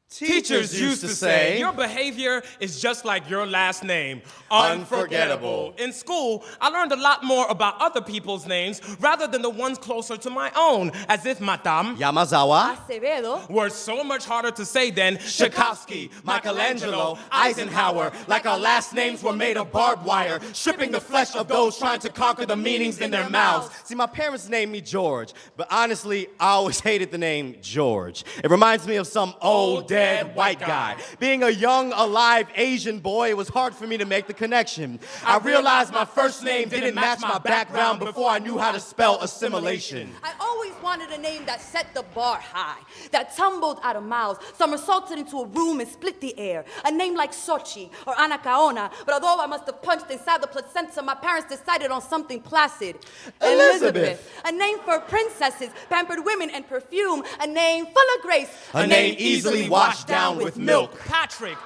Teachers used to say, your behavior is just like your last name. Unforgettable. In school, I learned a lot more about other people's names rather than the ones closer to my own, as if Matam, Yamazawa, Acevedo were so much harder to say than Tchaikovsky, Michelangelo, Eisenhower, like our last names were made of barbed wire, stripping the flesh of those trying to conquer the meanings in their mouths. See, my parents named me George, but honestly, I always hated the name George. It reminds me of some old, dead white guy. Being a young, alive Asian boy, it was hard for me to make the connection. I realized my first name didn't match my background before I knew how to spell assimilation. I always wanted a name that set the bar high, that tumbled out of mouths, somersaulted into a room and split the air. A name like Sochi or Anacaona, but although I must have punched inside the placenta, my parents decided on something placid. Elizabeth. A name for princesses, pampered women, and perfume. A name full of grace. A name easily washed down with milk. Patrick,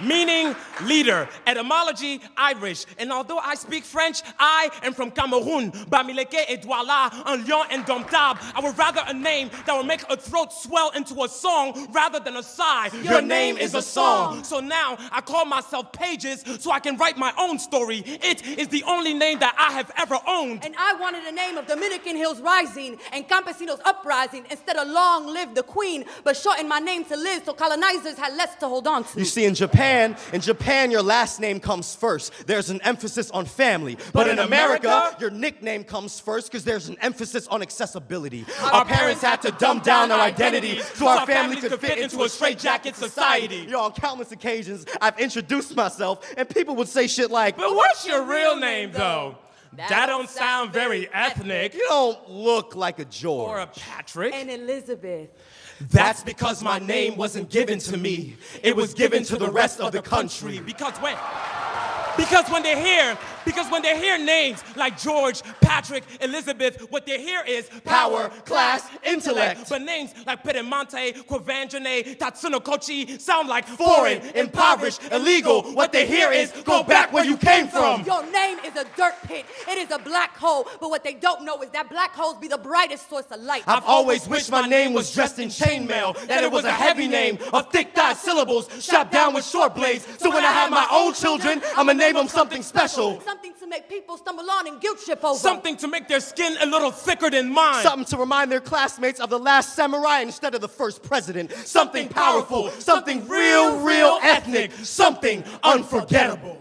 meaning leader. Etymology, Irish. And although I speak French, I am from Cameroon. Bamileke et Douala, un lion indomptable. I would rather a name that would make a throat swell into a song rather than a sigh. Your name is a song. So now I call myself Pages so I can write my own story. It is the only name that I have ever owned. And I wanted a name of Dominican Hills Rising and Campesinos Uprising instead of Long Live the Queen, but shortened my name to Liz so colonizers had less to hold on to. You see, in Japan, your last name comes first. There's an emphasis on family. But in America, your nickname comes first because there's an emphasis on accessibility. Our parents had to dumb down our identity so our family could fit into a straitjacket society. On countless occasions, I've introduced myself, and people would say shit like, But what's your real name, though? That don't sound very ethnic. You don't look like a George. Or a Patrick. And Elizabeth. That's because my name wasn't given to me. It was given to the rest of the country. Because when they hear names like George, Patrick, Elizabeth, what they hear is Power, class, intellect. But names like Pedemonte, Quavangene, Tatsunokochi sound like Foreign, impoverished, illegal. What they hear is go back where you came from. Your name is a dirt pit. It is a black hole. But what they don't know is that black holes be the brightest source of light. I've always wished my name was dressed in chainmail, that it was a heavy name of thick thigh syllables, strapped down with short blades. So when I have my own children, I'ma name them something special. Something to make people stumble on and guilt trip over. Something to make their skin a little thicker than mine. Something to remind their classmates of the last samurai instead of the first president. Something powerful, something real ethnic, something unforgettable.